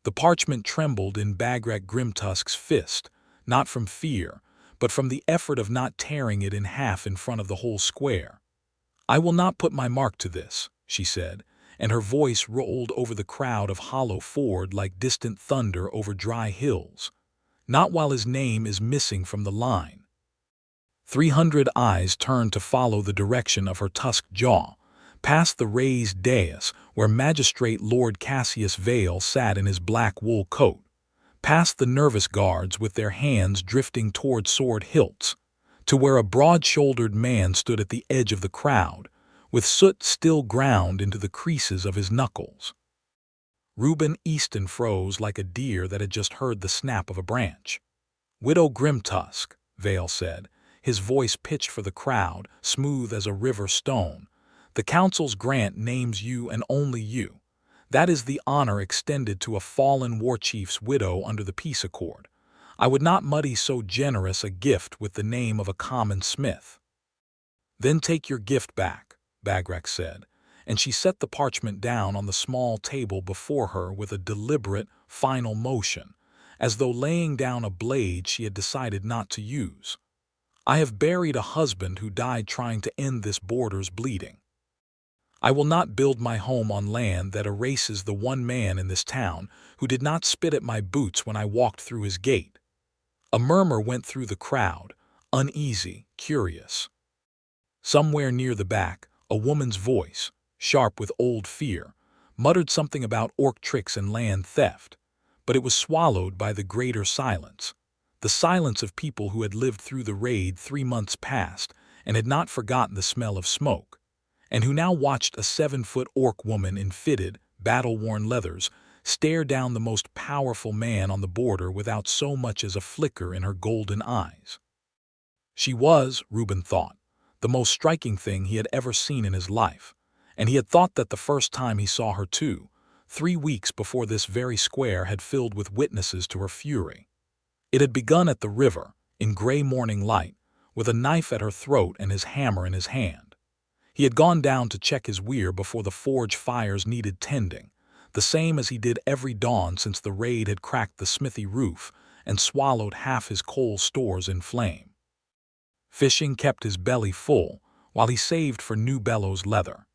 The parchment trembled in Bagrak Grimtusk's fist, not from fear, but from the effort of not tearing it in half in front of the whole square. "I will not put my mark to this," she said, and her voice rolled over the crowd of Hollow Ford like distant thunder over dry hills. "Not while his name is missing from the line." 300 eyes turned to follow the direction of her tusked jaw, past the raised dais where Magistrate Lord Cassius Vale sat in his black wool coat, past the nervous guards with their hands drifting toward sword hilts, to where a broad-shouldered man stood at the edge of the crowd, with soot still ground into the creases of his knuckles. Reuben Easton froze like a deer that had just heard the snap of a branch. "Widow Grimtusk," Vale said, his voice pitched for the crowd, smooth as a river stone, "the council's grant names you and only you. That is the honor extended to a fallen war chief's widow under the peace accord. I would not muddy so generous a gift with the name of a common smith." "Then take your gift back," Bagrak said, and she set the parchment down on the small table before her with a deliberate, final motion, as though laying down a blade she had decided not to use. "I have buried a husband who died trying to end this border's bleeding. I will not build my home on land that erases the one man in this town who did not spit at my boots when I walked through his gate." A murmur went through the crowd, uneasy, curious. Somewhere near the back, a woman's voice, sharp with old fear, muttered something about orc tricks and land theft, but it was swallowed by the greater silence, the silence of people who had lived through the raid 3 months past and had not forgotten the smell of smoke, and who now watched a 7-foot orc woman in fitted, battle-worn leathers stare down the most powerful man on the border without so much as a flicker in her golden eyes. She was, Reuben thought, the most striking thing he had ever seen in his life, and he had thought that the first time he saw her too, 3 weeks before this very square had filled with witnesses to her fury. It had begun at the river, in gray morning light, with a knife at her throat and his hammer in his hand. He had gone down to check his weir before the forge fires needed tending, the same as he did every dawn since the raid had cracked the smithy roof and swallowed half his coal stores in flame. Fishing kept his belly full, while he saved for new bellows leather.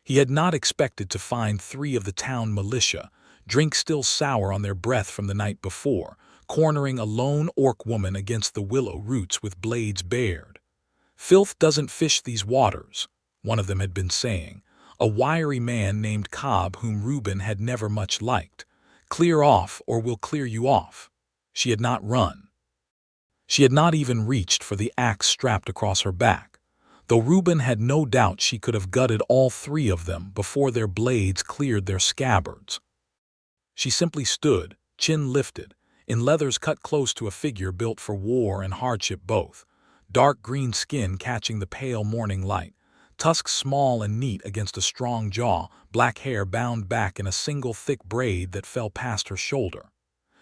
He had not expected to find 3 of the town militia, drink still sour on their breath from the night before, cornering a lone orc woman against the willow roots with blades bared. "Filth doesn't fish these waters," one of them had been saying, a wiry man named Cobb whom Reuben had never much liked. "Clear off or we'll clear you off." She had not run. She had not even reached for the axe strapped across her back, though Reuben had no doubt she could have gutted all 3 of them before their blades cleared their scabbards. She simply stood, chin lifted, in leathers cut close to a figure built for war and hardship both, dark green skin catching the pale morning light, tusks small and neat against a strong jaw, black hair bound back in a single thick braid that fell past her shoulder.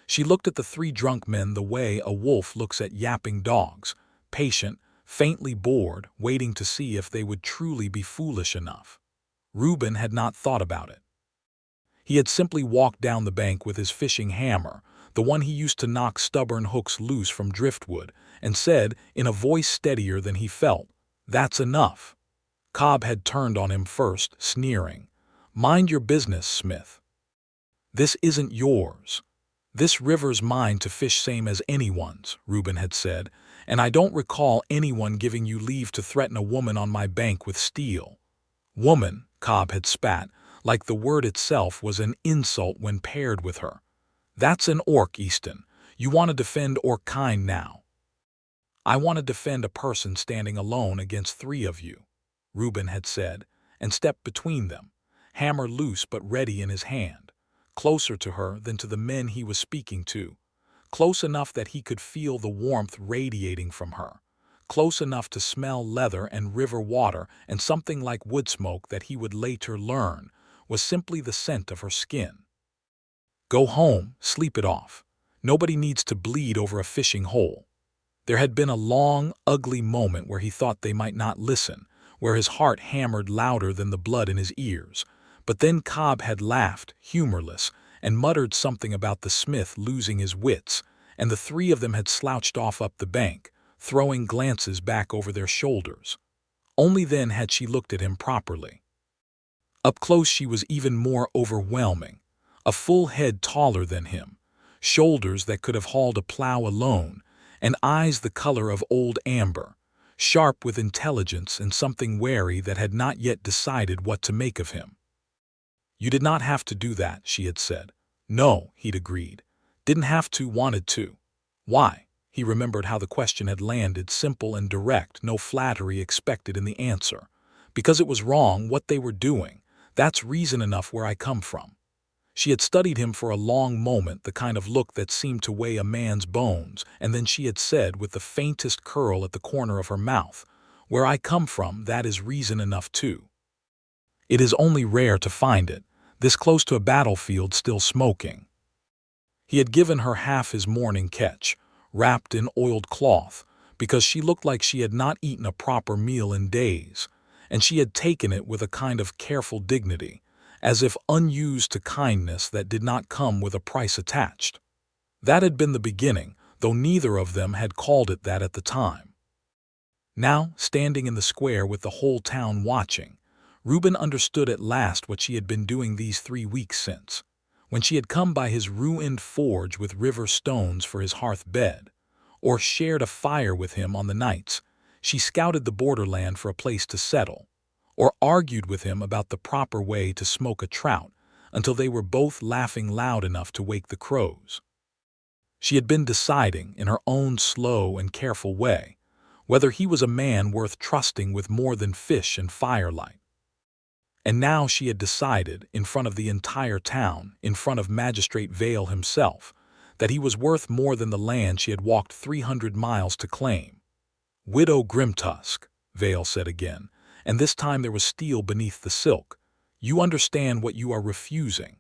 She looked at the 3 drunk men the way a wolf looks at yapping dogs, patient, faintly bored, waiting to see if they would truly be foolish enough. Reuben had not thought about it. He had simply walked down the bank with his fishing hammer, the one he used to knock stubborn hooks loose from driftwood, and said, in a voice steadier than he felt, "That's enough." Cobb had turned on him first, sneering. "Mind your business, Smith. This isn't yours. This river's mine to fish same as anyone's," Reuben had said, "and I don't recall anyone giving you leave to threaten a woman on my bank with steel." "Woman," Cobb had spat, like the word itself was an insult when paired with her. "That's an orc, Easton. You want to defend orc kind now." "I want to defend a person standing alone against 3 of you," Reuben had said, and stepped between them, hammer loose but ready in his hand, closer to her than to the men he was speaking to, close enough that he could feel the warmth radiating from her, close enough to smell leather and river water and something like wood smoke that he would later learn was simply the scent of her skin. "Go home, sleep it off. Nobody needs to bleed over a fishing hole." There had been a long, ugly moment where he thought they might not listen, where his heart hammered louder than the blood in his ears, but then Cobb had laughed, humorless, and muttered something about the smith losing his wits, and the three of them had slouched off up the bank, throwing glances back over their shoulders. Only then had she looked at him properly. Up close she was even more overwhelming, a full head taller than him, shoulders that could have hauled a plow alone, and eyes the color of old amber, sharp with intelligence and something wary that had not yet decided what to make of him. "You did not have to do that," she had said. "No," he'd agreed. "Didn't have to, wanted to." Why? He remembered how the question had landed, simple and direct, no flattery expected in the answer. Because it was wrong what they were doing. That's reason enough where I come from. She had studied him for a long moment, the kind of look that seemed to weigh a man's bones, and then she had said with the faintest curl at the corner of her mouth, "Where I come from, that is reason enough too." It is only rare to find it, this close to a battlefield still smoking. He had given her half his morning catch, wrapped in oiled cloth, because she looked like she had not eaten a proper meal in days, and she had taken it with a kind of careful dignity, as if unused to kindness that did not come with a price attached. That had been the beginning, though neither of them had called it that at the time. Now, standing in the square with the whole town watching, Reuben understood at last what she had been doing these 3 weeks since. When she had come by his ruined forge with river stones for his hearth bed, or shared a fire with him on the nights she scouted the borderland for a place to settle, or argued with him about the proper way to smoke a trout until they were both laughing loud enough to wake the crows. She had been deciding, in her own slow and careful way, whether he was a man worth trusting with more than fish and firelight. And now she had decided, in front of the entire town, in front of Magistrate Vale himself, that he was worth more than the land she had walked 300 miles to claim. "Widow Grimtusk," Vale said again, and this time there was steel beneath the silk, "you understand what you are refusing.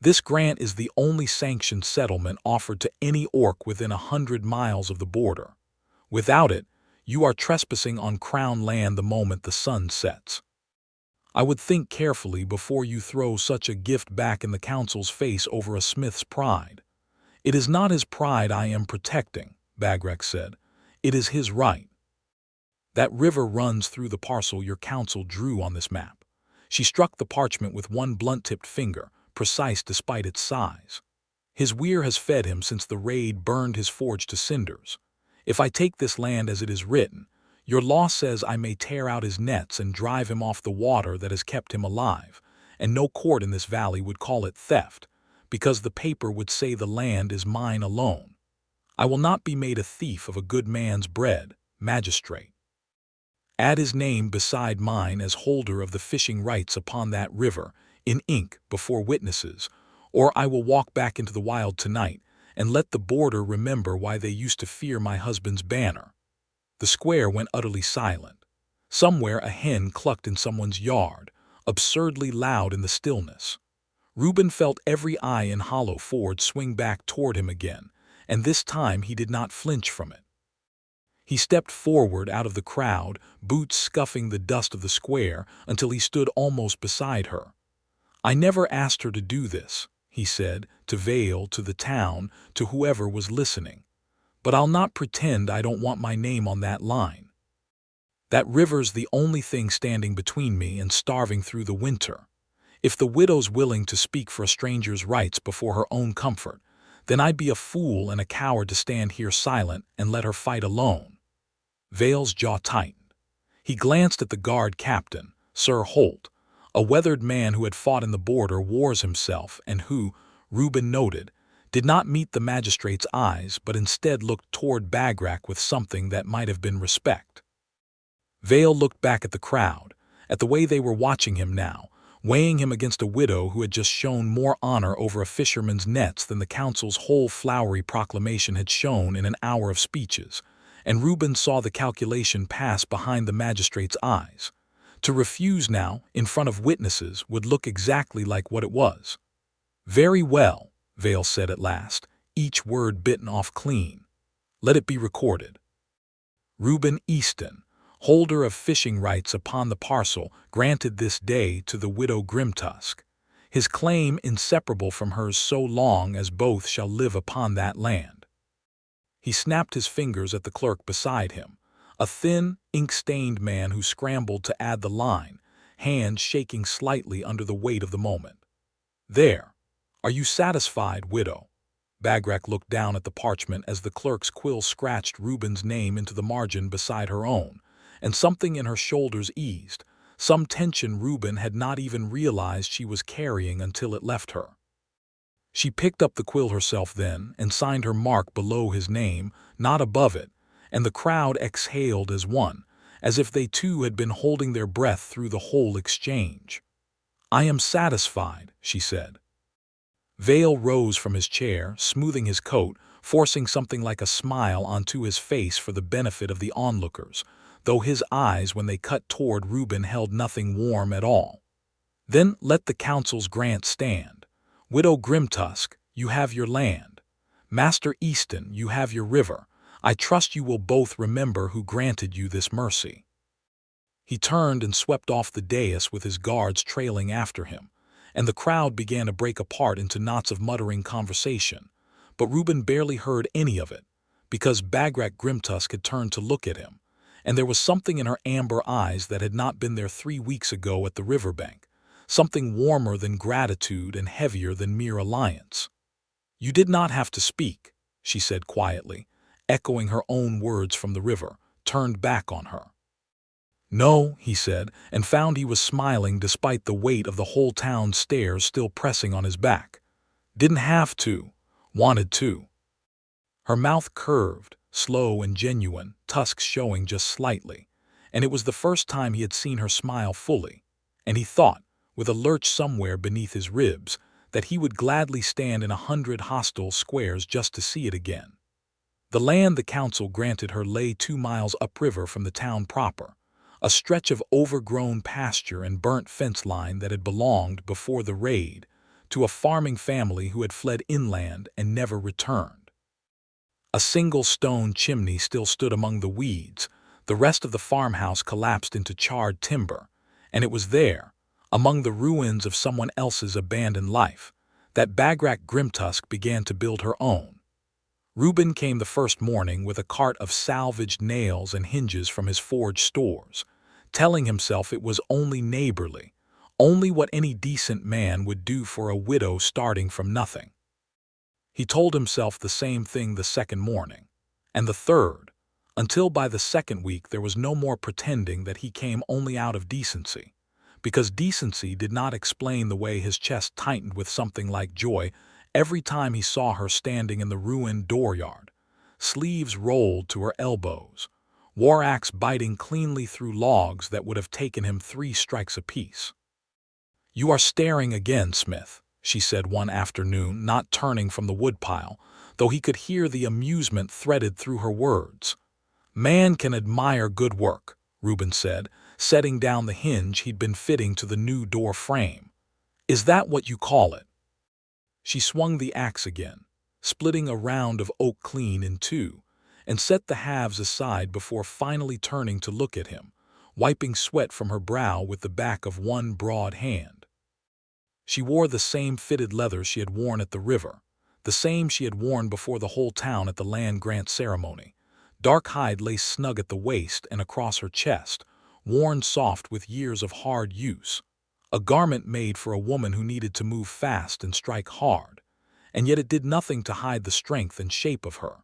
This grant is the only sanctioned settlement offered to any orc within 100 miles of the border. Without it, you are trespassing on crown land the moment the sun sets. I would think carefully before you throw such a gift back in the council's face over a smith's pride." "It is not his pride I am protecting," Bagrak said. "It is his right. That river runs through the parcel your council drew on this map." She struck the parchment with one blunt-tipped finger, precise despite its size. "His weir has fed him since the raid burned his forge to cinders. If I take this land as it is written, your law says I may tear out his nets and drive him off the water that has kept him alive, and no court in this valley would call it theft, because the paper would say the land is mine alone. I will not be made a thief of a good man's bread, magistrate. Add his name beside mine as holder of the fishing rights upon that river, in ink before witnesses, or I will walk back into the wild tonight, and let the border remember why they used to fear my husband's banner." The square went utterly silent. Somewhere a hen clucked in someone's yard, absurdly loud in the stillness. Reuben felt every eye in Hollowford swing back toward him again, and this time he did not flinch from it. He stepped forward out of the crowd, boots scuffing the dust of the square, until he stood almost beside her. "I never asked her to do this," he said, to Vale, to the town, to whoever was listening. "But I'll not pretend I don't want my name on that line. That river's the only thing standing between me and starving through the winter. If the widow's willing to speak for a stranger's rights before her own comfort, then I'd be a fool and a coward to stand here silent and let her fight alone." Vale's jaw tightened. He glanced at the guard captain, Sir Holt, a weathered man who had fought in the border wars himself and who, Reuben noted, did not meet the magistrate's eyes but instead looked toward Bagrak with something that might have been respect. Vale looked back at the crowd, at the way they were watching him now, weighing him against a widow who had just shown more honor over a fisherman's nets than the council's whole flowery proclamation had shown in an hour of speeches, and Reuben saw the calculation pass behind the magistrate's eyes. To refuse now, in front of witnesses, would look exactly like what it was. "Very well," Vale said at last, each word bitten off clean. "Let it be recorded. Reuben Easton, holder of fishing rights upon the parcel, granted this day to the widow Grimtusk." his claim inseparable from hers so long as both shall live upon that land. He snapped his fingers at the clerk beside him, a thin, ink-stained man who scrambled to add the line, hands shaking slightly under the weight of the moment. "There. Are you satisfied, widow?" Bagrak looked down at the parchment as the clerk's quill scratched Reuben's name into the margin beside her own, and something in her shoulders eased, some tension Reuben had not even realized she was carrying until it left her. She picked up the quill herself then and signed her mark below his name, not above it, and the crowd exhaled as one, as if they too had been holding their breath through the whole exchange. "I am satisfied," she said. Vale rose from his chair, smoothing his coat, forcing something like a smile onto his face for the benefit of the onlookers, though his eyes when they cut toward Reuben held nothing warm at all. "Then let the council's grant stand. Widow Grimtusk, you have your land. Master Easton, you have your river. I trust you will both remember who granted you this mercy." He turned and swept off the dais with his guards trailing after him, and the crowd began to break apart into knots of muttering conversation. But Reuben barely heard any of it, because Bagrak Grimtusk had turned to look at him, and there was something in her amber eyes that had not been there 3 weeks ago at the riverbank, something warmer than gratitude and heavier than mere alliance. "You did not have to speak," she said quietly, echoing her own words from the river, turned back on her. "No," he said, and found he was smiling despite the weight of the whole town's stares still pressing on his back. "Didn't have to. Wanted to." Her mouth curved, slow and genuine, tusks showing just slightly, and it was the first time he had seen her smile fully, and he thought, with a lurch somewhere beneath his ribs, that he would gladly stand in 100 hostile squares just to see it again. The land the council granted her lay 2 miles upriver from the town proper, a stretch of overgrown pasture and burnt fence line that had belonged, before the raid, to a farming family who had fled inland and never returned. A single stone chimney still stood among the weeds, the rest of the farmhouse collapsed into charred timber, and it was there, among the ruins of someone else's abandoned life, that Bagrak Grimtusk began to build her own. Reuben came the first morning with a cart of salvaged nails and hinges from his forge stores, telling himself it was only neighborly, only what any decent man would do for a widow starting from nothing. He told himself the same thing the second morning, and the third, until by the second week there was no more pretending that he came only out of decency, because decency did not explain the way his chest tightened with something like joy every time he saw her standing in the ruined dooryard, sleeves rolled to her elbows, war axe biting cleanly through logs that would have taken him 3 strikes apiece. "You are staring again, Smith," she said one afternoon, not turning from the woodpile, though he could hear the amusement threaded through her words. "Man can admire good work," Reuben said, setting down the hinge he'd been fitting to the new door frame. "Is that what you call it?" She swung the axe again, splitting a round of oak clean in 2, and set the halves aside before finally turning to look at him, wiping sweat from her brow with the back of one broad hand. She wore the same fitted leather she had worn at the river, the same she had worn before the whole town at the land grant ceremony. Dark hide lay snug at the waist and across her chest, worn soft with years of hard use, a garment made for a woman who needed to move fast and strike hard, and yet it did nothing to hide the strength and shape of her,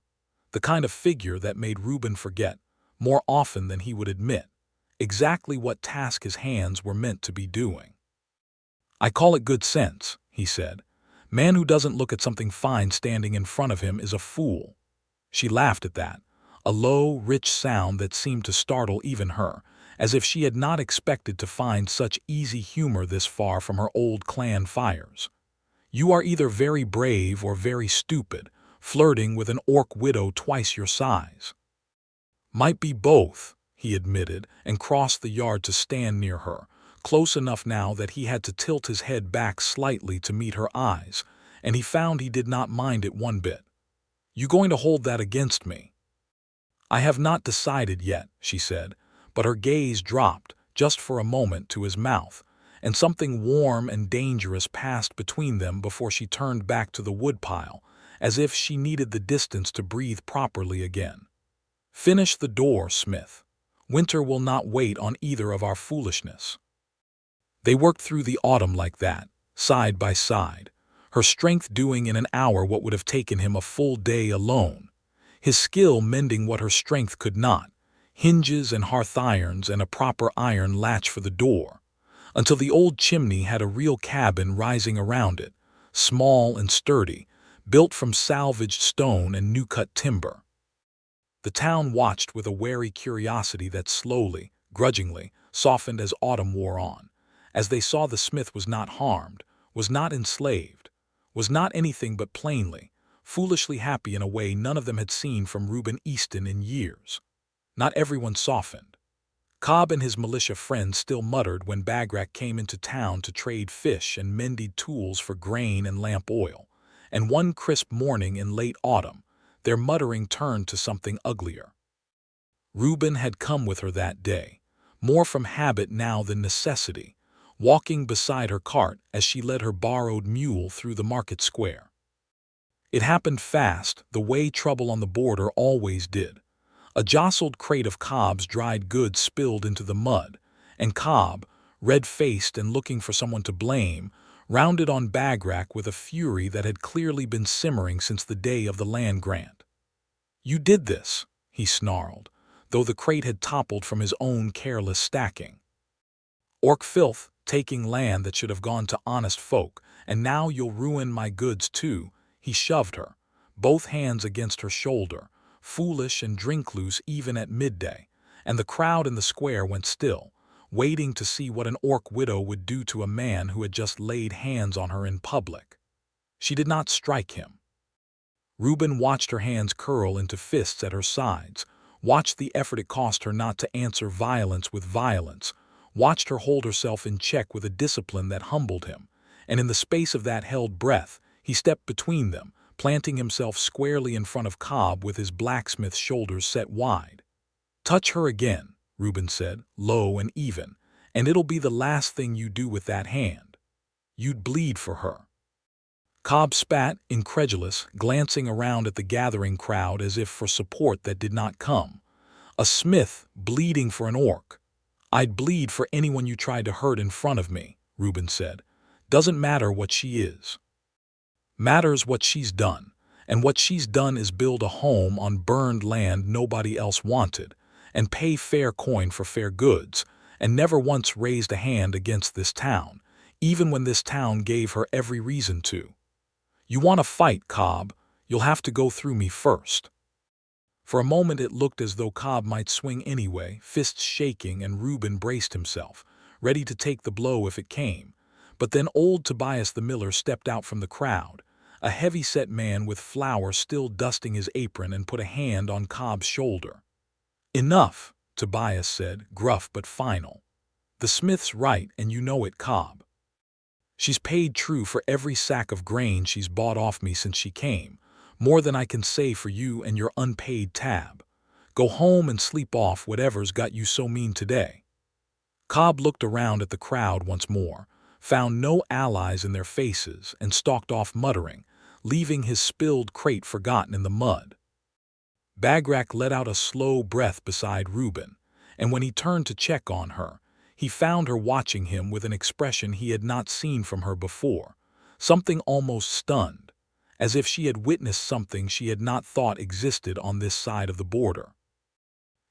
the kind of figure that made Reuben forget, more often than he would admit, exactly what task his hands were meant to be doing. "I call it good sense," he said. "Man who doesn't look at something fine standing in front of him is a fool." She laughed at that, a low, rich sound that seemed to startle even her, as if she had not expected to find such easy humor this far from her old clan fires. "You are either very brave or very stupid, flirting with an orc widow twice your size." "Might be both," he admitted, and crossed the yard to stand near her, close enough now that he had to tilt his head back slightly to meet her eyes, and he found he did not mind it one bit. "You going to hold that against me?" "I have not decided yet," she said, but her gaze dropped, just for a moment, to his mouth, and something warm and dangerous passed between them before she turned back to the woodpile, as if she needed the distance to breathe properly again. "Finish the door, Smith. Winter will not wait on either of our foolishness." They worked through the autumn like that, side by side, her strength doing in an hour what would have taken him a full day alone, his skill mending what her strength could not, hinges and hearth irons and a proper iron latch for the door, until the old chimney had a real cabin rising around it, small and sturdy, built from salvaged stone and new-cut timber. The town watched with a wary curiosity that slowly, grudgingly, softened as autumn wore on, as they saw the smith was not harmed, was not enslaved, was not anything but plainly, foolishly happy in a way none of them had seen from Reuben Easton in years. Not everyone softened. Cobb and his militia friends still muttered when Bagrak came into town to trade fish and mended tools for grain and lamp oil, and one crisp morning in late autumn, their muttering turned to something uglier. Reuben had come with her that day, more from habit now than necessity, walking beside her cart as she led her borrowed mule through the market square. It happened fast, the way trouble on the border always did. A jostled crate of Cobb's dried goods spilled into the mud, and Cobb, red-faced and looking for someone to blame, rounded on Bagrak with a fury that had clearly been simmering since the day of the land grant. "You did this," he snarled, though the crate had toppled from his own careless stacking. "Orc filth, taking land that should have gone to honest folk, and now you'll ruin my goods too." He shoved her, both hands against her shoulder, foolish and drink-loose even at midday, and the crowd in the square went still, waiting to see what an orc widow would do to a man who had just laid hands on her in public. She did not strike him. Reuben watched her hands curl into fists at her sides, watched the effort it cost her not to answer violence with violence, watched her hold herself in check with a discipline that humbled him, and in the space of that held breath, he stepped between them, planting himself squarely in front of Cobb with his blacksmith's shoulders set wide. "Touch her again," Reuben said, low and even, "and it'll be the last thing you do with that hand. You'd bleed for her." Cobb spat, incredulous, glancing around at the gathering crowd as if for support that did not come. "A smith bleeding for an orc. I'd bleed for anyone you tried to hurt in front of me," Reuben said. "Doesn't matter what she is. Matters what she's done, and what she's done is build a home on burned land nobody else wanted, and pay fair coin for fair goods, and never once raised a hand against this town, even when this town gave her every reason to. You want to fight, Cobb, you'll have to go through me first." For a moment it looked as though Cobb might swing anyway, fists shaking, and Reuben braced himself, ready to take the blow if it came. But then old Tobias the miller stepped out from the crowd, a heavy-set man with flour still dusting his apron, and put a hand on Cobb's shoulder. "Enough," Tobias said, gruff but final. "The smith's right, and you know it, Cobb. She's paid true for every sack of grain she's bought off me since she came, more than I can say for you and your unpaid tab. Go home and sleep off whatever's got you so mean today." Cobb looked around at the crowd once more, found no allies in their faces, and stalked off muttering, leaving his spilled crate forgotten in the mud. Bagrak let out a slow breath beside Reuben, and when he turned to check on her, he found her watching him with an expression he had not seen from her before, something almost stunned, as if she had witnessed something she had not thought existed on this side of the border.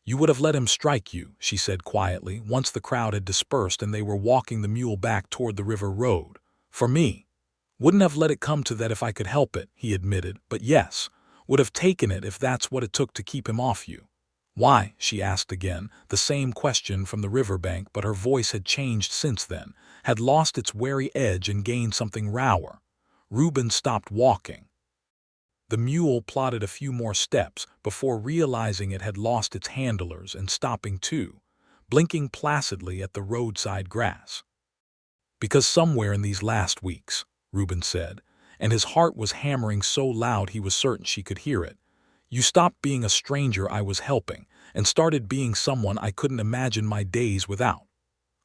"You would have let him strike you," she said quietly, once the crowd had dispersed and they were walking the mule back toward the river road. "For me. Wouldn't have let it come to that if I could help it," he admitted, "but yes, would have taken it if that's what it took to keep him off you." "Why?" she asked again, the same question from the riverbank, but her voice had changed since then, had lost its wary edge and gained something rougher. Reuben stopped walking. The mule plodded a few more steps before realizing it had lost its handlers and stopping too, blinking placidly at the roadside grass. "Because somewhere in these last weeks," Reuben said, and his heart was hammering so loud he was certain she could hear it, "you stopped being a stranger I was helping and started being someone I couldn't imagine my days without.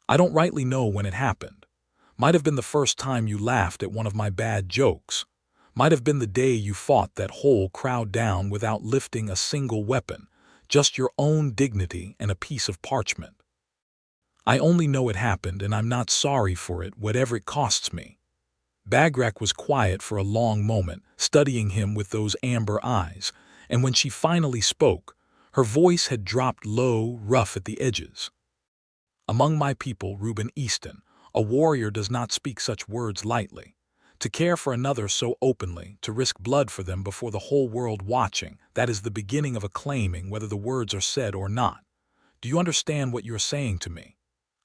I don't rightly know when it happened. Might have been the first time you laughed at one of my bad jokes. Might have been the day you fought that whole crowd down without lifting a single weapon, just your own dignity and a piece of parchment. I only know it happened, and I'm not sorry for it, whatever it costs me." Bagrak was quiet for a long moment, studying him with those amber eyes, and when she finally spoke, her voice had dropped low, rough at the edges. "Among my people, Reuben Easton, a warrior does not speak such words lightly. To care for another so openly, to risk blood for them before the whole world watching, that is the beginning of a claiming whether the words are said or not. Do you understand what you're saying to me?"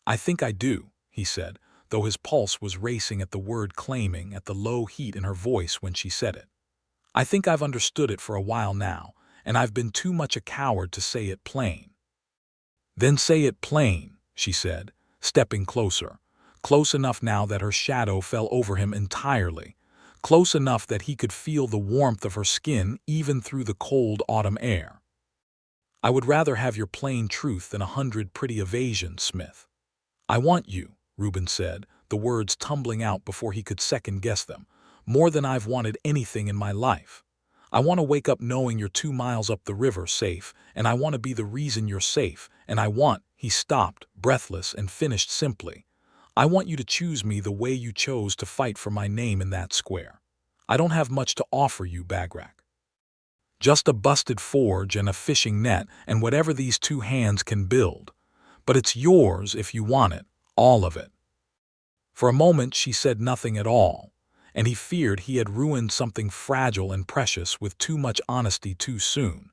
"I think I do," he said, though his pulse was racing at the word claiming, at the low heat in her voice when she said it. "I think I've understood it for a while now, and I've been too much a coward to say it plain." "Then say it plain," she said, stepping closer, close enough now that her shadow fell over him entirely, close enough that he could feel the warmth of her skin even through the cold autumn air. "I would rather have your plain truth than 100 pretty evasions, Smith." "I want you," Reuben said, the words tumbling out before he could second-guess them, "more than I've wanted anything in my life. I want to wake up knowing you're 2 miles up the river safe, and I want to be the reason you're safe, and I want—" He stopped, breathless, and finished simply, "I want you to choose me the way you chose to fight for my name in that square. I don't have much to offer you, Bagrak. Just a busted forge and a fishing net and whatever these 2 hands can build. But it's yours if you want it, all of it." For a moment she said nothing at all, and he feared he had ruined something fragile and precious with too much honesty too soon.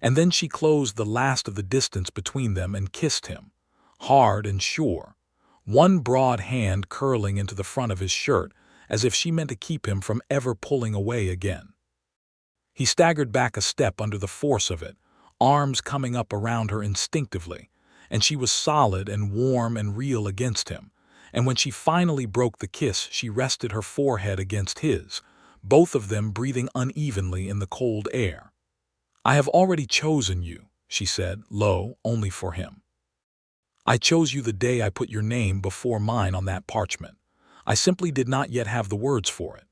And then she closed the last of the distance between them and kissed him, hard and sure, one broad hand curling into the front of his shirt as if she meant to keep him from ever pulling away again. He staggered back a step under the force of it, arms coming up around her instinctively, and she was solid and warm and real against him, and when she finally broke the kiss she rested her forehead against his, both of them breathing unevenly in the cold air. "I have already chosen you," she said, low, only for him. "I chose you the day I put your name before mine on that parchment. I simply did not yet have the words for it."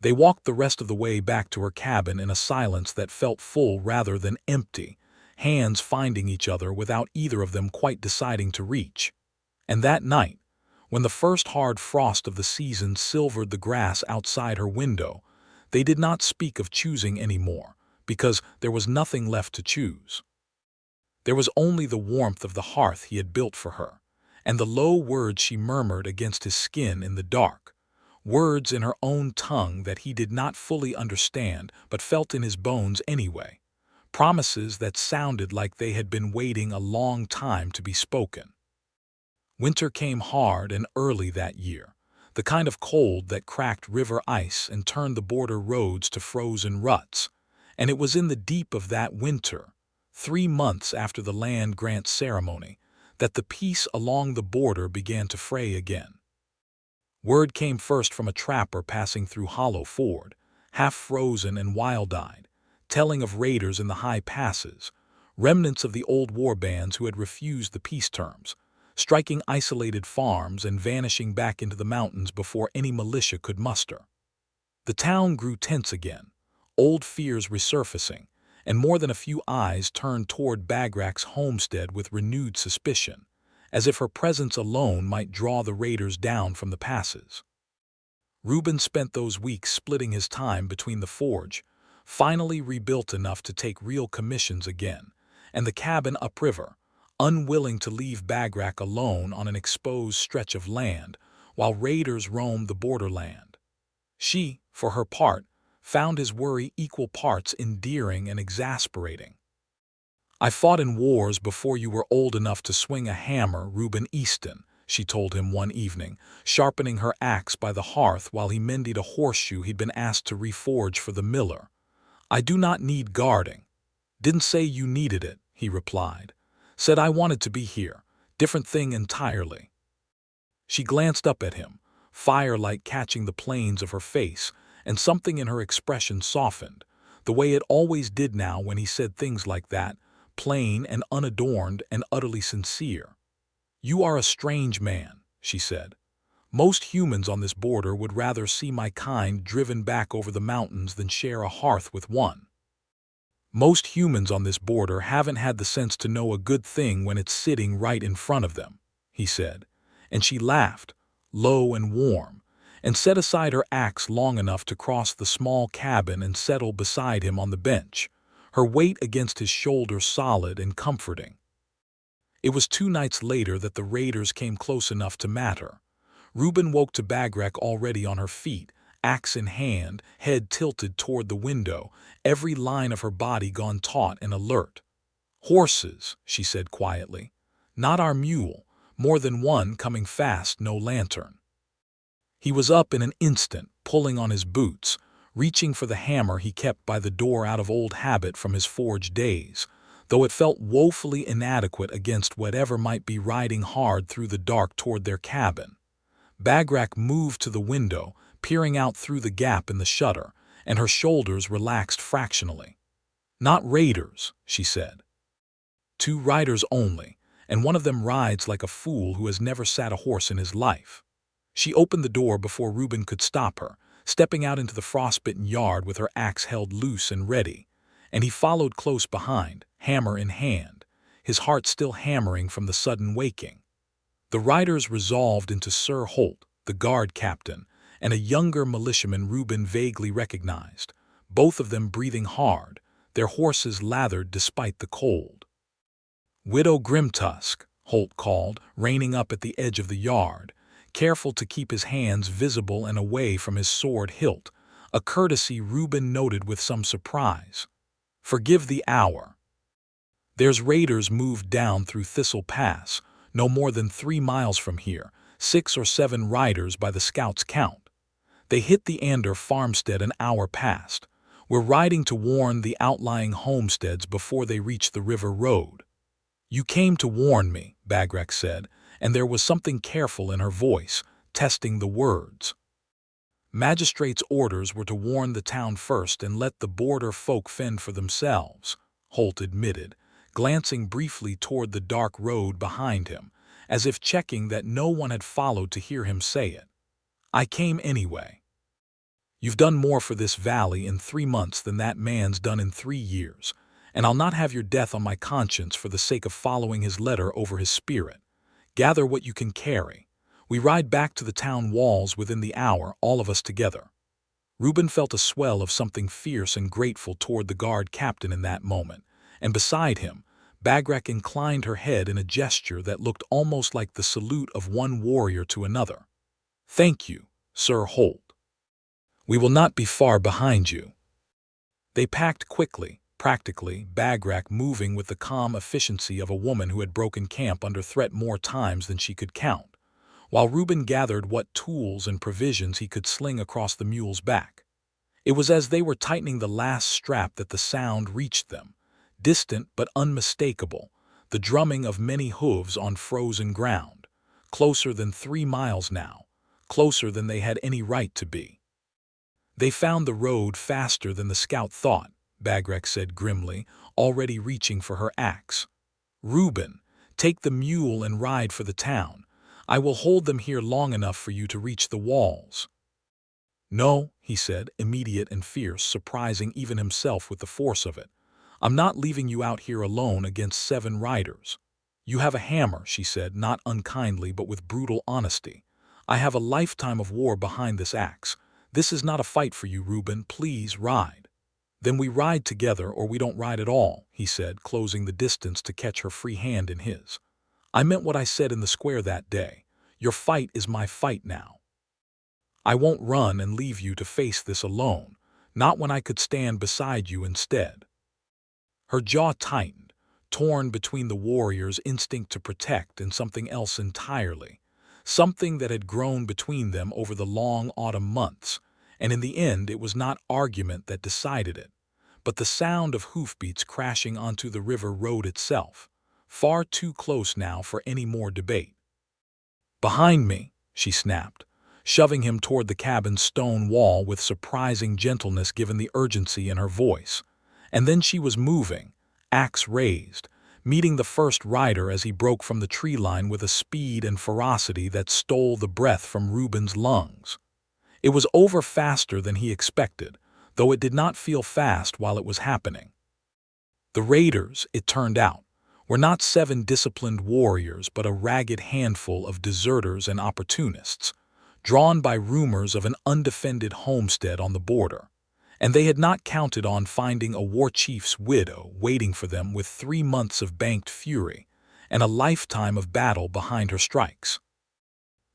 They walked the rest of the way back to her cabin in a silence that felt full rather than empty, hands finding each other without either of them quite deciding to reach. And that night, when the first hard frost of the season silvered the grass outside her window, they did not speak of choosing any more, because there was nothing left to choose. There was only the warmth of the hearth he had built for her, and the low words she murmured against his skin in the dark, words in her own tongue that he did not fully understand but felt in his bones anyway, promises that sounded like they had been waiting a long time to be spoken. Winter came hard and early that year, the kind of cold that cracked river ice and turned the border roads to frozen ruts, and it was in the deep of that winter, 3 months after the land grant ceremony, that the peace along the border began to fray again. Word came first from a trapper passing through Hollow Ford, half-frozen and wild-eyed, telling of raiders in the high passes, remnants of the old war bands who had refused the peace terms, striking isolated farms and vanishing back into the mountains before any militia could muster. The town grew tense again, old fears resurfacing, and more than a few eyes turned toward Bagrak's homestead with renewed suspicion, as if her presence alone might draw the raiders down from the passes. Reuben spent those weeks splitting his time between the forge, finally rebuilt enough to take real commissions again, and the cabin upriver, unwilling to leave Bagrak alone on an exposed stretch of land while raiders roamed the borderland. She, for her part, found his worry equal parts endearing and exasperating. "I fought in wars before you were old enough to swing a hammer, Reuben Easton," she told him one evening, sharpening her axe by the hearth while he mended a horseshoe he'd been asked to reforge for the miller. "I do not need guarding." "Didn't say you needed it," he replied. "Said I wanted to be here. Different thing entirely." She glanced up at him, firelight catching the planes of her face, and something in her expression softened, the way it always did now when he said things like that, plain and unadorned and utterly sincere. "You are a strange man," she said. Most humans on this border would rather see my kind driven back over the mountains than share a hearth with one. Most humans on this border haven't had the sense to know a good thing when it's sitting right in front of them, he said, and she laughed, low and warm, and set aside her axe long enough to cross the small cabin and settle beside him on the bench, her weight against his shoulder solid and comforting. It was 2 nights later that the raiders came close enough to matter. Reuben woke to Bagrak already on her feet, axe in hand, head tilted toward the window, every line of her body gone taut and alert. "Horses," she said quietly. "Not our mule, more than one coming fast, no lantern." He was up in an instant, pulling on his boots, reaching for the hammer he kept by the door out of old habit from his forge days, though it felt woefully inadequate against whatever might be riding hard through the dark toward their cabin. Bagrak moved to the window, peering out through the gap in the shutter, and her shoulders relaxed fractionally. "Not raiders," she said. "2 riders only, and one of them rides like a fool who has never sat a horse in his life." She opened the door before Reuben could stop her, stepping out into the frostbitten yard with her axe held loose and ready, and he followed close behind, hammer in hand, his heart still hammering from the sudden waking. The riders resolved into Sir Holt, the guard captain, and a younger militiaman Reuben vaguely recognized, both of them breathing hard, their horses lathered despite the cold. "Widow Grimtusk," Holt called, reining up at the edge of the yard, careful to keep his hands visible and away from his sword hilt, a courtesy Reuben noted with some surprise. "Forgive the hour. There's raiders moved down through Thistle Pass, no more than 3 miles from here, 6 or 7 riders by the scouts' count. They hit the Ander farmstead an hour past. We're riding to warn the outlying homesteads before they reach the river road." "You came to warn me," Bagrak said, and there was something careful in her voice, testing the words. "Magistrate's orders were to warn the town first and let the border folk fend for themselves," Holt admitted, glancing briefly toward the dark road behind him, as if checking that no one had followed to hear him say it. "I came anyway. You've done more for this valley in 3 months than that man's done in 3 years, and I'll not have your death on my conscience for the sake of following his letter over his spirit. Gather what you can carry. We ride back to the town walls within the hour, all of us together." Reuben felt a swell of something fierce and grateful toward the guard captain in that moment, and beside him, Bagrak inclined her head in a gesture that looked almost like the salute of one warrior to another. "Thank you, Sir Holt. We will not be far behind you." They packed quickly, practically, Bagrak moving with the calm efficiency of a woman who had broken camp under threat more times than she could count, while Reuben gathered what tools and provisions he could sling across the mule's back. It was as they were tightening the last strap that the sound reached them, distant but unmistakable, the drumming of many hooves on frozen ground, closer than 3 miles now, closer than they had any right to be. "They found the road faster than the scout thought," Bagrak said grimly, already reaching for her axe. "Reuben, take the mule and ride for the town. I will hold them here long enough for you to reach the walls." "No," he said, immediate and fierce, surprising even himself with the force of it. "I'm not leaving you out here alone against 7 riders." "You have a hammer," she said, not unkindly but with brutal honesty. "I have a lifetime of war behind this axe. This is not a fight for you, Reuben. Please ride." "Then we ride together or we don't ride at all," he said, closing the distance to catch her free hand in his. "I meant what I said in the square that day. Your fight is my fight now. I won't run and leave you to face this alone, not when I could stand beside you instead." Her jaw tightened, torn between the warrior's instinct to protect and something else entirely, something that had grown between them over the long autumn months, and in the end it was not argument that decided it, but the sound of hoofbeats crashing onto the river road itself, far too close now for any more debate. "Behind me," she snapped, shoving him toward the cabin's stone wall with surprising gentleness given the urgency in her voice. And then she was moving, axe raised, meeting the first rider as he broke from the tree line with a speed and ferocity that stole the breath from Reuben's lungs. It was over faster than he expected, though it did not feel fast while it was happening. The raiders, it turned out, were not 7 disciplined warriors but a ragged handful of deserters and opportunists, drawn by rumors of an undefended homestead on the border, and they had not counted on finding a war chief's widow waiting for them with 3 months of banked fury and a lifetime of battle behind her strikes.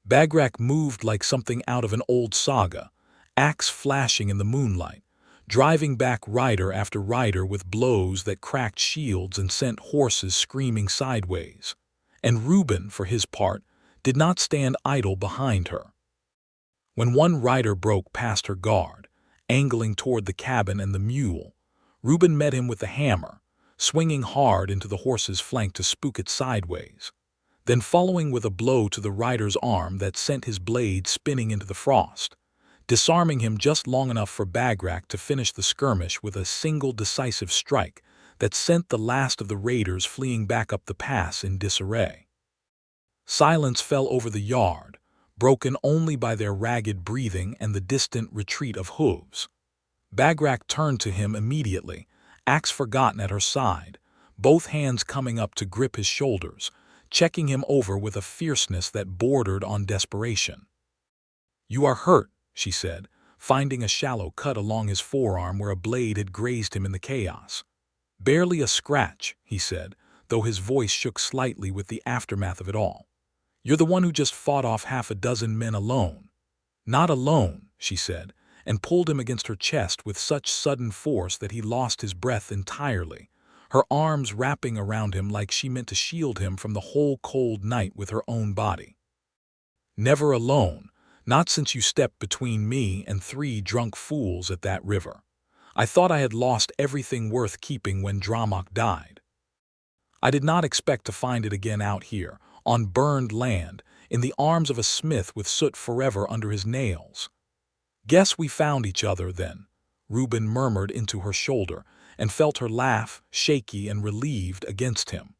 Bagrak moved like something out of an old saga, axe flashing in the moonlight, driving back rider after rider with blows that cracked shields and sent horses screaming sideways. And Reuben, for his part, did not stand idle behind her. When one rider broke past her guard, angling toward the cabin and the mule, Reuben met him with a hammer, swinging hard into the horse's flank to spook it sideways, then following with a blow to the rider's arm that sent his blade spinning into the frost, disarming him just long enough for Bagrak to finish the skirmish with a single decisive strike that sent the last of the raiders fleeing back up the pass in disarray. Silence fell over the yard, broken only by their ragged breathing and the distant retreat of hooves. Bagrak turned to him immediately, axe forgotten at her side, both hands coming up to grip his shoulders, checking him over with a fierceness that bordered on desperation. "You are hurt," she said, finding a shallow cut along his forearm where a blade had grazed him in the chaos. "Barely a scratch," he said, though his voice shook slightly with the aftermath of it all. "You're the one who just fought off 6 men alone." "Not alone," she said, and pulled him against her chest with such sudden force that he lost his breath entirely, her arms wrapping around him like she meant to shield him from the whole cold night with her own body. "Never alone. Not since you stepped between me and 3 drunk fools at that river. I thought I had lost everything worth keeping when Dramak died. I did not expect to find it again out here, on burned land, in the arms of a smith with soot forever under his nails." "Guess we found each other, then," Reuben murmured into her shoulder, and felt her laugh, shaky and relieved, against him.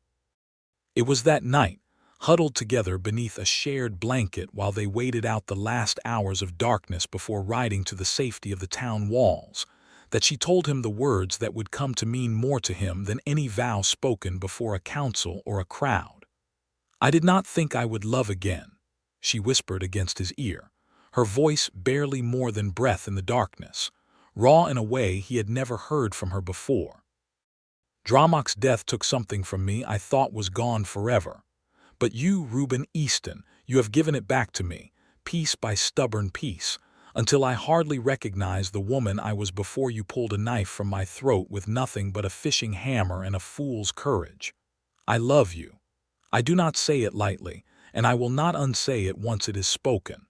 It was that night, huddled together beneath a shared blanket while they waited out the last hours of darkness before riding to the safety of the town walls, that she told him the words that would come to mean more to him than any vow spoken before a council or a crowd. "I did not think I would love again," she whispered against his ear, her voice barely more than breath in the darkness, raw in a way he had never heard from her before. "Dramak's death took something from me I thought was gone forever. But you, Reuben Easton, you have given it back to me, piece by stubborn piece, until I hardly recognized the woman I was before you pulled a knife from my throat with nothing but a fishing hammer and a fool's courage. I love you. I do not say it lightly, and I will not unsay it once it is spoken."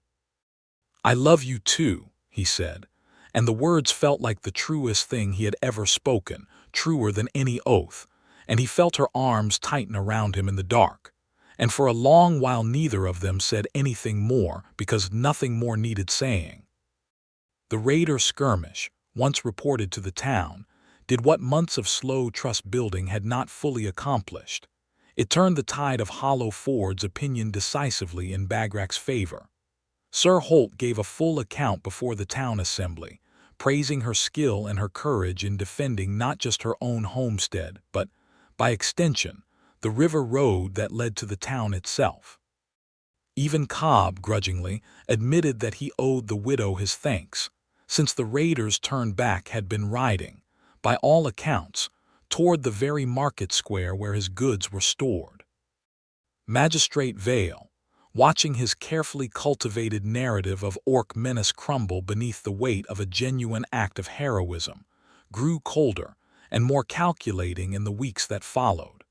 "I love you too," he said, and the words felt like the truest thing he had ever spoken, truer than any oath, and he felt her arms tighten around him in the dark. And for a long while neither of them said anything more because nothing more needed saying. The raider skirmish, once reported to the town, did what months of slow trust building had not fully accomplished. It turned the tide of Hollow Ford's opinion decisively in Bagrak's favor. Sir Holt gave a full account before the town assembly, praising her skill and her courage in defending not just her own homestead, but, by extension, the river road that led to the town itself. Even Cobb, grudgingly, admitted that he owed the widow his thanks, since the raiders' turn back had been riding, by all accounts, toward the very market square where his goods were stored. Magistrate Vale, watching his carefully cultivated narrative of orc menace crumble beneath the weight of a genuine act of heroism, grew colder and more calculating in the weeks that followed.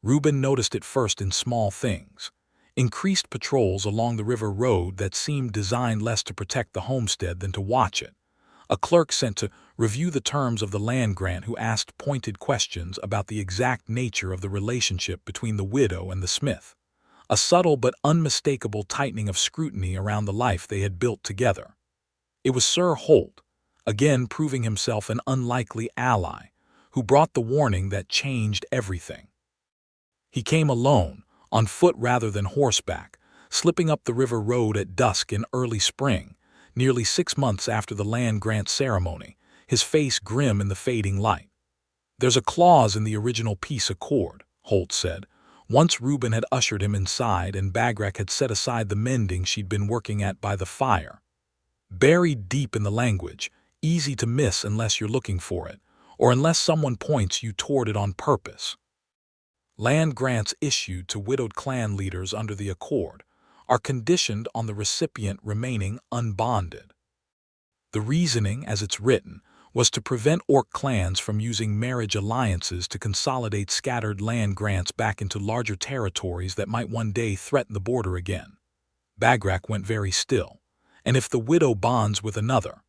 Reuben noticed it first in small things: increased patrols along the river road that seemed designed less to protect the homestead than to watch it, a clerk sent to review the terms of the land grant who asked pointed questions about the exact nature of the relationship between the widow and the smith, a subtle but unmistakable tightening of scrutiny around the life they had built together. It was Sir Holt, again proving himself an unlikely ally, who brought the warning that changed everything. He came alone, on foot rather than horseback, slipping up the river road at dusk in early spring, nearly 6 months after the land grant ceremony, his face grim in the fading light. "There's a clause in the original peace accord," Holt said, once Reuben had ushered him inside and Bagrak had set aside the mending she'd been working at by the fire. "Buried deep in the language, easy to miss unless you're looking for it, or unless someone points you toward it on purpose. Land grants issued to widowed clan leaders under the accord are conditioned on the recipient remaining unbonded." The reasoning, as it's written, was to prevent Orc clans from using marriage alliances to consolidate scattered land grants back into larger territories that might one day threaten the border again. Bagrak went very still. "And if the widow bonds with another?"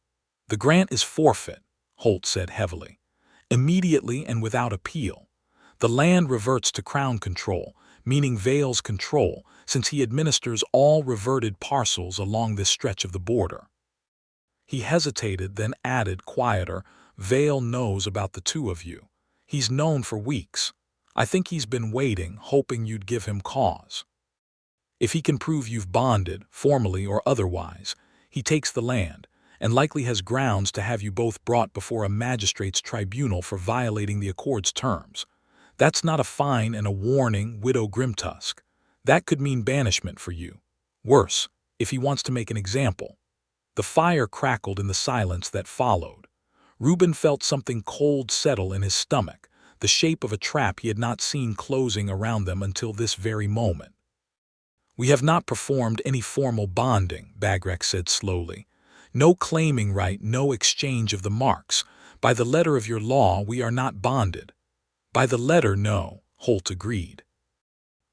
"The grant is forfeit," Holt said heavily. "Immediately and without appeal. The land reverts to Crown control, meaning Vale's control, since he administers all reverted parcels along this stretch of the border." He hesitated, then added, quieter, "Vale knows about the two of you. He's known for weeks. I think he's been waiting, hoping you'd give him cause. If he can prove you've bonded, formally or otherwise, he takes the land, and likely has grounds to have you both brought before a magistrate's tribunal for violating the accord's terms. That's not a fine and a warning, Widow Grimtusk. That could mean banishment for you. Worse, if he wants to make an example." The fire crackled in the silence that followed. Reuben felt something cold settle in his stomach, the shape of a trap he had not seen closing around them until this very moment. "We have not performed any formal bonding," Bagrak said slowly. "No claiming right, no exchange of the marks. By the letter of your law, we are not bonded." "By the letter, no," Holt agreed.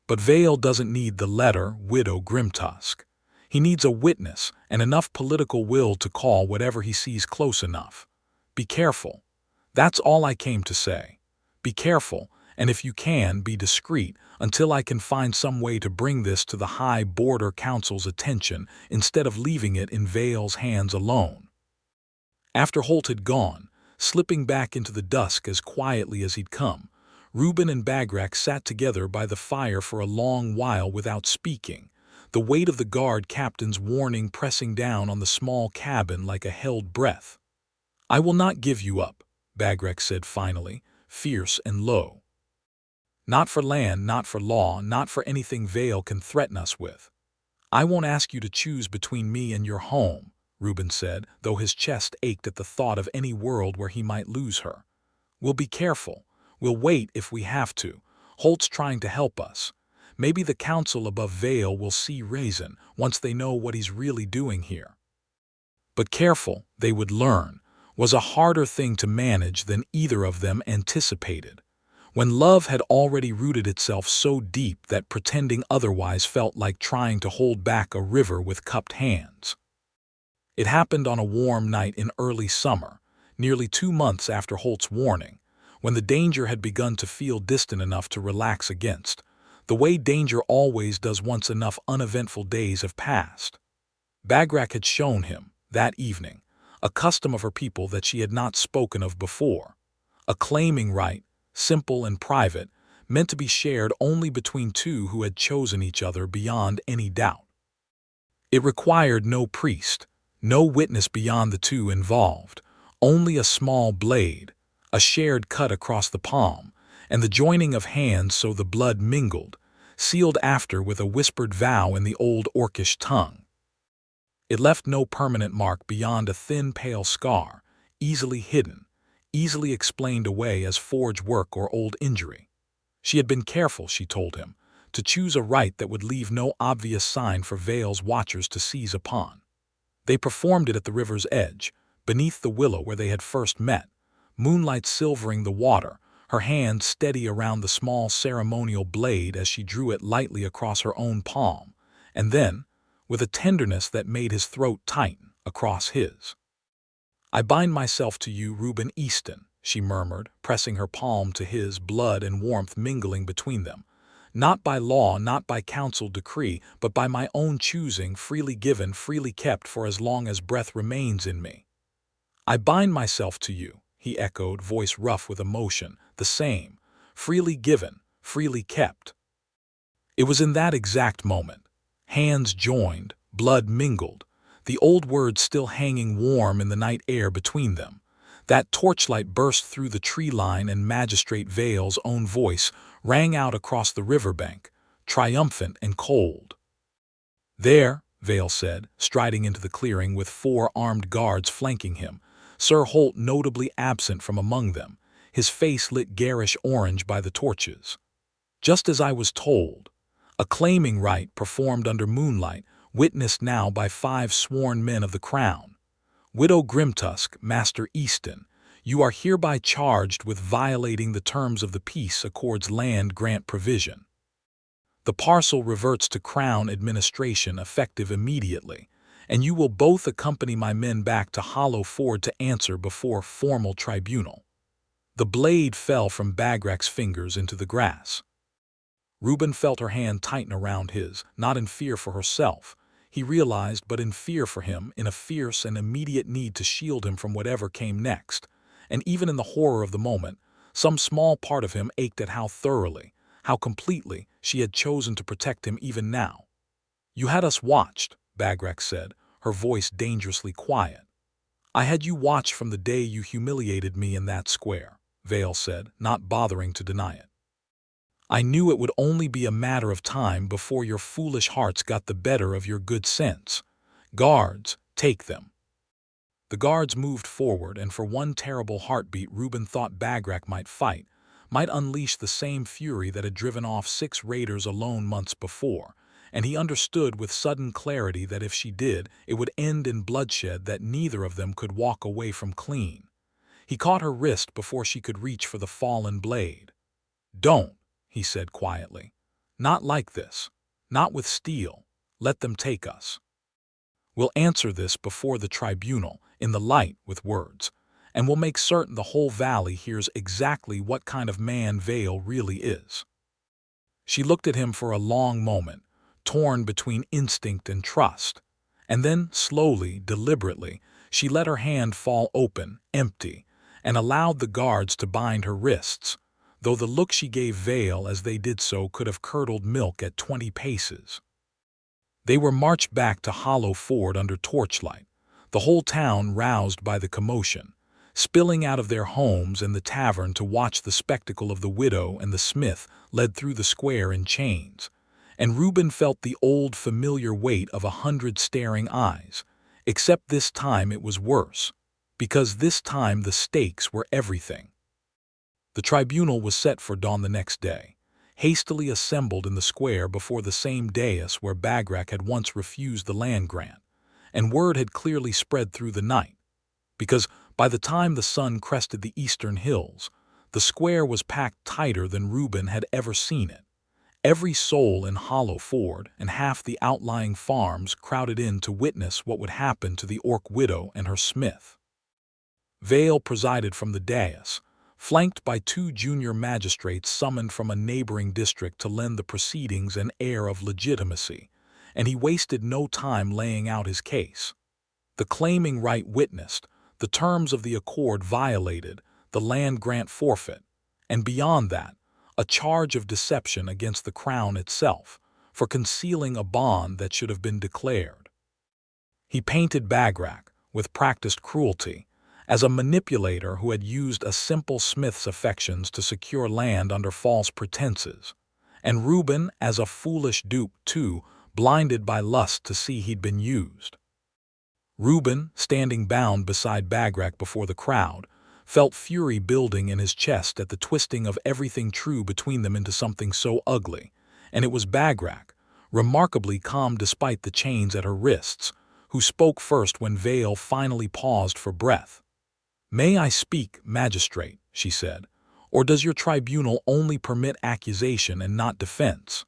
"But Vale doesn't need the letter, Widow Grimtusk. He needs a witness and enough political will to call whatever he sees close enough. Be careful. That's all I came to say. Be careful, and if you can, be discreet, until I can find some way to bring this to the High Border Council's attention instead of leaving it in Vale's hands alone." After Holt had gone, slipping back into the dusk as quietly as he'd come, Reuben and Bagrak sat together by the fire for a long while without speaking, the weight of the guard captain's warning pressing down on the small cabin like a held breath. "I will not give you up," Bagrak said finally, fierce and low. "Not for land, not for law, not for anything Vale can threaten us with. I won't ask you to choose between me and your home," Reuben said, though his chest ached at the thought of any world where he might lose her. "We'll be careful. We'll wait if we have to. Holt's trying to help us. Maybe the council above Vale will see reason once they know what he's really doing here." But careful, they would learn, was a harder thing to manage than either of them anticipated, when love had already rooted itself so deep that pretending otherwise felt like trying to hold back a river with cupped hands. It happened on a warm night in early summer, nearly 2 months after Holt's warning, when the danger had begun to feel distant enough to relax against, the way danger always does once enough uneventful days have passed. Bagrak had shown him, that evening, a custom of her people that she had not spoken of before, a claiming right, simple and private, meant to be shared only between two who had chosen each other beyond any doubt. It required no priest, no witness beyond the two involved, only a small blade, a shared cut across the palm, and the joining of hands so the blood mingled, sealed after with a whispered vow in the old Orcish tongue. It left no permanent mark beyond a thin pale scar, easily hidden, easily explained away as forge work or old injury. She had been careful, she told him, to choose a rite that would leave no obvious sign for Vale's watchers to seize upon. They performed it at the river's edge, beneath the willow where they had first met, moonlight silvering the water, her hand steady around the small ceremonial blade as she drew it lightly across her own palm, and then, with a tenderness that made his throat tighten, across his. "I bind myself to you, Reuben Easton," she murmured, pressing her palm to his, blood and warmth mingling between them. "Not by law, not by council decree, but by my own choosing, freely given, freely kept for as long as breath remains in me." "I bind myself to you," he echoed, voice rough with emotion, "the same, freely given, freely kept." It was in that exact moment. Hands joined, blood mingled, the old words still hanging warm in the night air between them. That torchlight burst through the tree line and Magistrate Vale's own voice rang out across the riverbank, triumphant and cold. "There," Vale said, striding into the clearing with 4 armed guards flanking him, Sir Holt notably absent from among them, his face lit garish orange by the torches. "Just as I was told. A claiming rite performed under moonlight, witnessed now by 5 sworn men of the crown. Widow Grimtusk, Master Easton, you are hereby charged with violating the terms of the peace accords land grant provision. The parcel reverts to Crown administration effective immediately, and you will both accompany my men back to Hollow Ford to answer before formal tribunal." The blade fell from Bagrak's fingers into the grass. Reuben felt her hand tighten around his, not in fear for herself, he realized, but in fear for him, in a fierce and immediate need to shield him from whatever came next. And even in the horror of the moment, some small part of him ached at how thoroughly, how completely, she had chosen to protect him even now. "You had us watched," Bagrak said, her voice dangerously quiet. "I had you watched from the day you humiliated me in that square," Vale said, not bothering to deny it. "I knew it would only be a matter of time before your foolish hearts got the better of your good sense. Guards, take them." The guards moved forward, and for one terrible heartbeat Reuben thought Bagrak might fight, might unleash the same fury that had driven off 6 raiders alone months before, and he understood with sudden clarity that if she did, it would end in bloodshed that neither of them could walk away from clean. He caught her wrist before she could reach for the fallen blade. "Don't," he said quietly. "Not like this. Not with steel. Let them take us. We'll answer this before the tribunal, in the light, with words, and we'll make certain the whole valley hears exactly what kind of man Vale really is." She looked at him for a long moment, torn between instinct and trust, and then, slowly, deliberately, she let her hand fall open, empty, and allowed the guards to bind her wrists, though the look she gave Vale as they did so could have curdled milk at 20 paces. They were marched back to Hollow Ford under torchlight, the whole town roused by the commotion, spilling out of their homes and the tavern to watch the spectacle of the widow and the smith led through the square in chains, and Reuben felt the old familiar weight of 100 staring eyes, except this time it was worse, because this time the stakes were everything. The tribunal was set for dawn the next day, hastily assembled in the square before the same dais where Bagrak had once refused the land grant, and word had clearly spread through the night, because by the time the sun crested the eastern hills, the square was packed tighter than Reuben had ever seen it. Every soul in Hollow Ford and half the outlying farms crowded in to witness what would happen to the Orc widow and her smith. Vale presided from the dais, flanked by 2 junior magistrates summoned from a neighboring district to lend the proceedings an air of legitimacy, and he wasted no time laying out his case. The claiming right witnessed, the terms of the accord violated, the land grant forfeit, and beyond that, a charge of deception against the Crown itself for concealing a bond that should have been declared. He painted Bagrak, with practiced cruelty, as a manipulator who had used a simple smith's affections to secure land under false pretenses, and Reuben as a foolish dupe too, blinded by lust to see he'd been used. Reuben, standing bound beside Bagrak before the crowd, felt fury building in his chest at the twisting of everything true between them into something so ugly, and it was Bagrak, remarkably calm despite the chains at her wrists, who spoke first when Vale finally paused for breath. "May I speak, magistrate?" she said, "or does your tribunal only permit accusation and not defense?"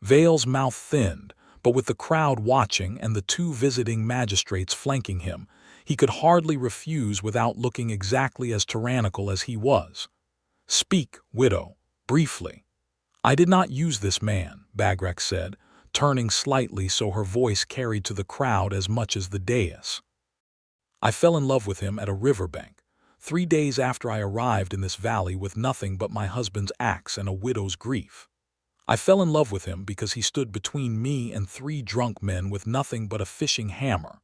Vale's mouth thinned, but with the crowd watching and the 2 visiting magistrates flanking him, he could hardly refuse without looking exactly as tyrannical as he was. "Speak, widow, briefly." "I did not use this man," Bagrak said, turning slightly so her voice carried to the crowd as much as the dais. "I fell in love with him at a riverbank, 3 days after I arrived in this valley with nothing but my husband's axe and a widow's grief. I fell in love with him because he stood between me and 3 drunk men with nothing but a fishing hammer,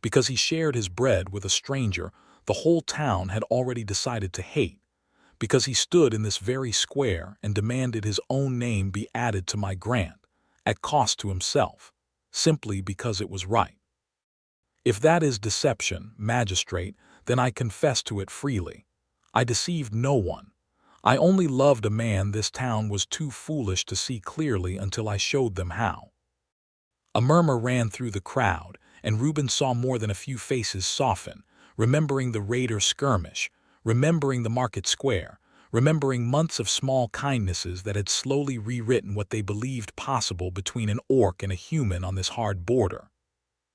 because he shared his bread with a stranger the whole town had already decided to hate, because he stood in this very square and demanded his own name be added to my grant, at cost to himself, simply because it was right. If that is deception, magistrate, then I confess to it freely. I deceived no one. I only loved a man this town was too foolish to see clearly until I showed them how. A murmur ran through the crowd, and Reuben saw more than a few faces soften, remembering the raider skirmish, remembering the market square, remembering months of small kindnesses that had slowly rewritten what they believed possible between an orc and a human on this hard border.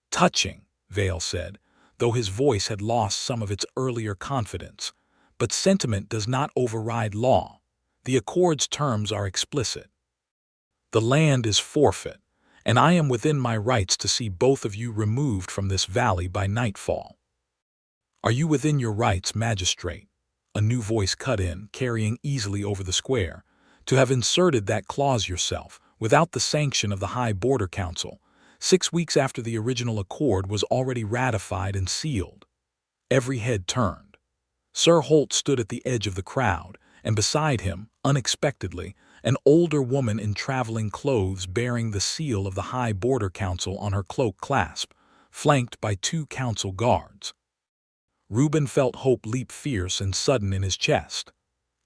Touching, Vale said, though his voice had lost some of its earlier confidence. But sentiment does not override law. The accord's terms are explicit. The land is forfeit, and I am within my rights to see both of you removed from this valley by nightfall. Are you within your rights, magistrate? A new voice cut in, carrying easily over the square, to have inserted that clause yourself, without the sanction of the High Border Council, 6 weeks after the original accord was already ratified and sealed. Every head turned. Sir Holt stood at the edge of the crowd, and beside him, unexpectedly, an older woman in traveling clothes bearing the seal of the High Border Council on her cloak clasp, flanked by 2 council guards. Reuben felt hope leap fierce and sudden in his chest.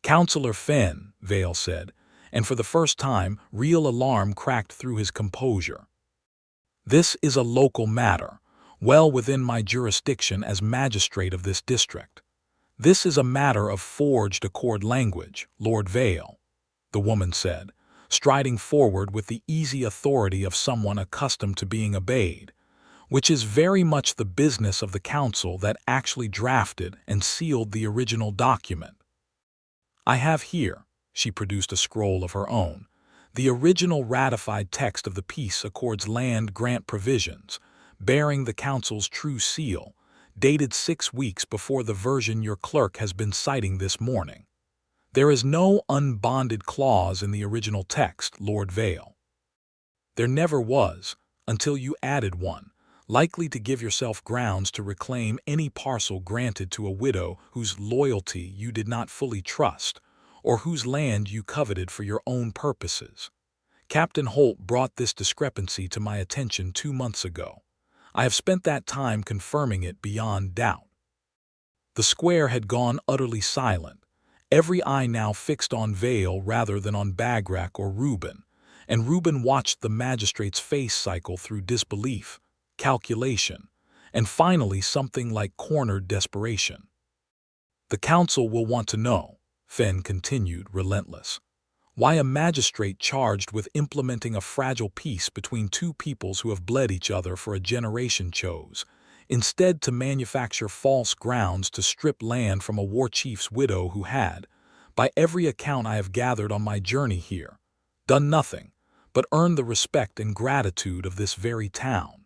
"Councillor Fenn," Vale said, and for the first time real alarm cracked through his composure. "This is a local matter, well within my jurisdiction as magistrate of this district. This is a matter of forged accord language, Lord Vale," the woman said, striding forward with the easy authority of someone accustomed to being obeyed, "which is very much the business of the council that actually drafted and sealed the original document. I have here," she produced a scroll of her own, "the original ratified text of the peace accord's land grant provisions, bearing the council's true seal, dated 6 weeks before the version your clerk has been citing this morning. There is no unbonded clause in the original text, Lord Vale. There never was, until you added one, likely to give yourself grounds to reclaim any parcel granted to a widow whose loyalty you did not fully trust, or whose land you coveted for your own purposes. Captain Holt brought this discrepancy to my attention 2 months ago. I have spent that time confirming it beyond doubt." The square had gone utterly silent, every eye now fixed on Vale rather than on Bagrak or Reuben, and Reuben watched the magistrate's face cycle through disbelief, calculation, and finally something like cornered desperation. "The council will want to know," Fenn continued, relentless, "why a magistrate charged with implementing a fragile peace between 2 peoples who have bled each other for a generation chose, instead to manufacture false grounds to strip land from a war chief's widow who had, by every account I have gathered on my journey here, done nothing but earn the respect and gratitude of this very town.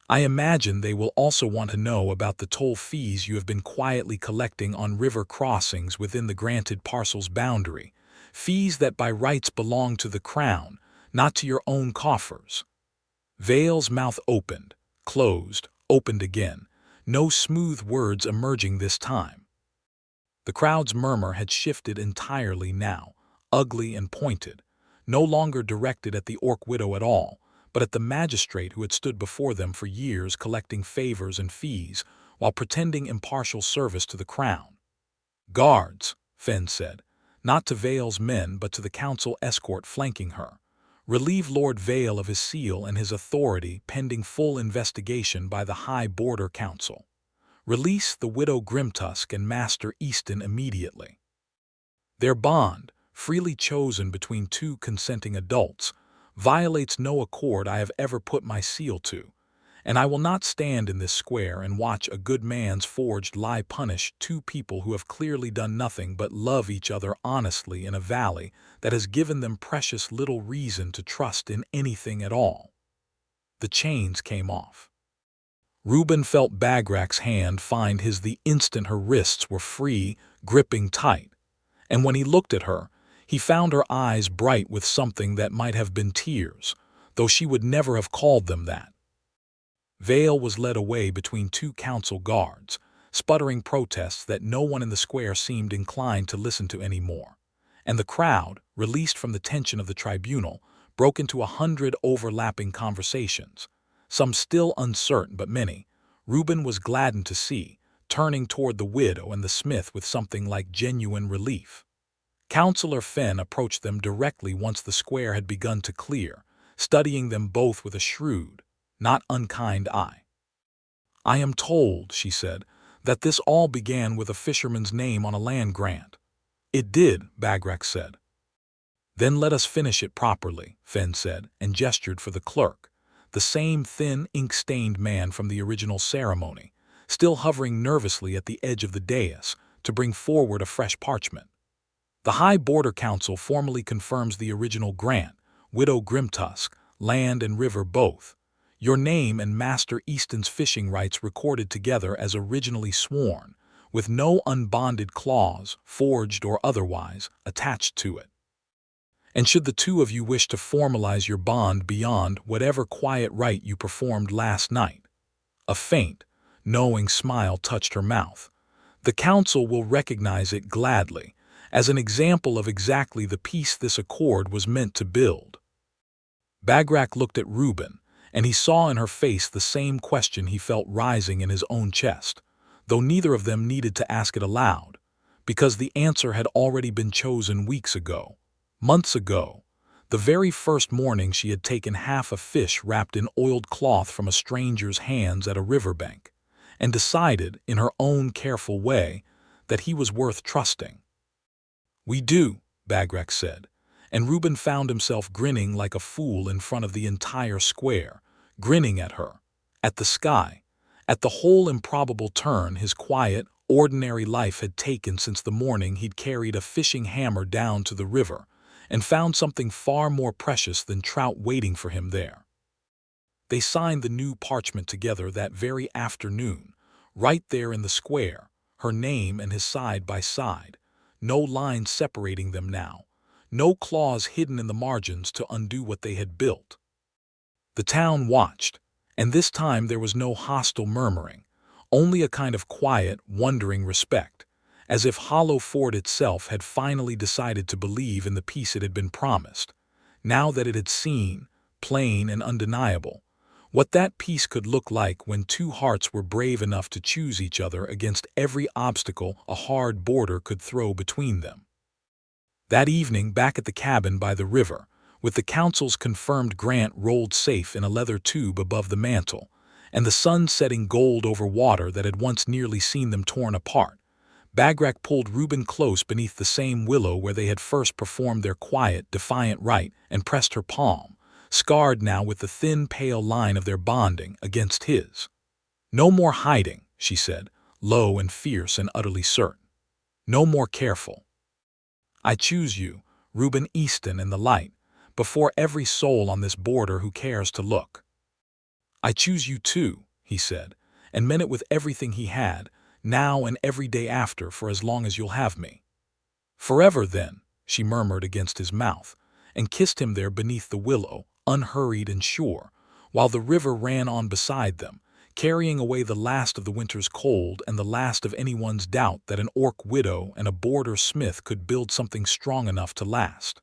I imagine they will also want to know about the toll fees you have been quietly collecting on river crossings within the granted parcel's boundary, fees that by rights belong to the crown, not to your own coffers." Vale's mouth opened, closed, opened again, no smooth words emerging this time. The crowd's murmur had shifted entirely now, ugly and pointed, no longer directed at the orc widow at all, but at the magistrate who had stood before them for years collecting favors and fees while pretending impartial service to the crown. "Guards," Fenn said, not to Vale's men but to the council escort flanking her, "relieve Lord Vale of his seal and his authority pending full investigation by the High Border Council. Release the widow Grimtusk and Master Easton immediately. Their bond, freely chosen between 2 consenting adults, violates no accord I have ever put my seal to, and I will not stand in this square and watch a good man's forged lie punish 2 people who have clearly done nothing but love each other honestly in a valley that has given them precious little reason to trust in anything at all." The chains came off. Reuben felt Bagrak's hand find his the instant her wrists were free, gripping tight, and when he looked at her, He found her eyes bright with something that might have been tears, though she would never have called them that. Vale was led away between two council guards, sputtering protests that no one in the square seemed inclined to listen to anymore, and the crowd, released from the tension of the tribunal, broke into 100 overlapping conversations, some still uncertain but many, Reuben was gladdened to see, turning toward the widow and the smith with something like genuine relief. Councillor Fenn approached them directly once the square had begun to clear, studying them both with a shrewd, not unkind eye. "I am told," she said, "that this all began with a fisherman's name on a land grant." "It did," Bagrak said. "Then let us finish it properly," Fenn said, and gestured for the clerk, the same thin, ink-stained man from the original ceremony, still hovering nervously at the edge of the dais, to bring forward a fresh parchment. "The High Border Council formally confirms the original grant, Widow Grimtusk, land and river both. Your name and Master Easton's fishing rights recorded together as originally sworn, with no unbonded clause, forged or otherwise, attached to it. And should the two of you wish to formalize your bond beyond whatever quiet rite you performed last night," a faint, knowing smile touched her mouth, "the council will recognize it gladly, as an example of exactly the peace this accord was meant to build." Bagrak looked at Reuben, and he saw in her face the same question he felt rising in his own chest, though neither of them needed to ask it aloud, because the answer had already been chosen weeks ago, months ago, the very first morning she had taken half a fish wrapped in oiled cloth from a stranger's hands at a riverbank, and decided, in her own careful way, that he was worth trusting. "We do," Bagrak said, and Reuben found himself grinning like a fool in front of the entire square, grinning at her, at the sky, at the whole improbable turn his quiet, ordinary life had taken since the morning he'd carried a fishing hammer down to the river and found something far more precious than trout waiting for him there. They signed the new parchment together that very afternoon, right there in the square, her name and his side by side, no line separating them now, no clause hidden in the margins to undo what they had built. The town watched, and this time there was no hostile murmuring, only a kind of quiet, wondering respect, as if Hollow Fort itself had finally decided to believe in the peace it had been promised, now that it had seen, plain and undeniable, what that peace could look like when two hearts were brave enough to choose each other against every obstacle a hard border could throw between them. That evening, back at the cabin by the river, with the council's confirmed grant rolled safe in a leather tube above the mantel, and the sun setting gold over water that had once nearly seen them torn apart, Bagrak pulled Reuben close beneath the same willow where they had first performed their quiet, defiant rite, and pressed her palm, scarred now with the thin, pale line of their bonding, against his. "No more hiding," she said, low and fierce and utterly certain. "No more careful. I choose you, Reuben Easton, in the light, before every soul on this border who cares to look." "I choose you too," he said, and meant it with everything he had, now and every day after, for as long as you'll have me. "Forever, then," she murmured against his mouth, and kissed him there beneath the willow, unhurried and sure, while the river ran on beside them, carrying away the last of the winter's cold and the last of anyone's doubt that an orc widow and a border smith could build something strong enough to last.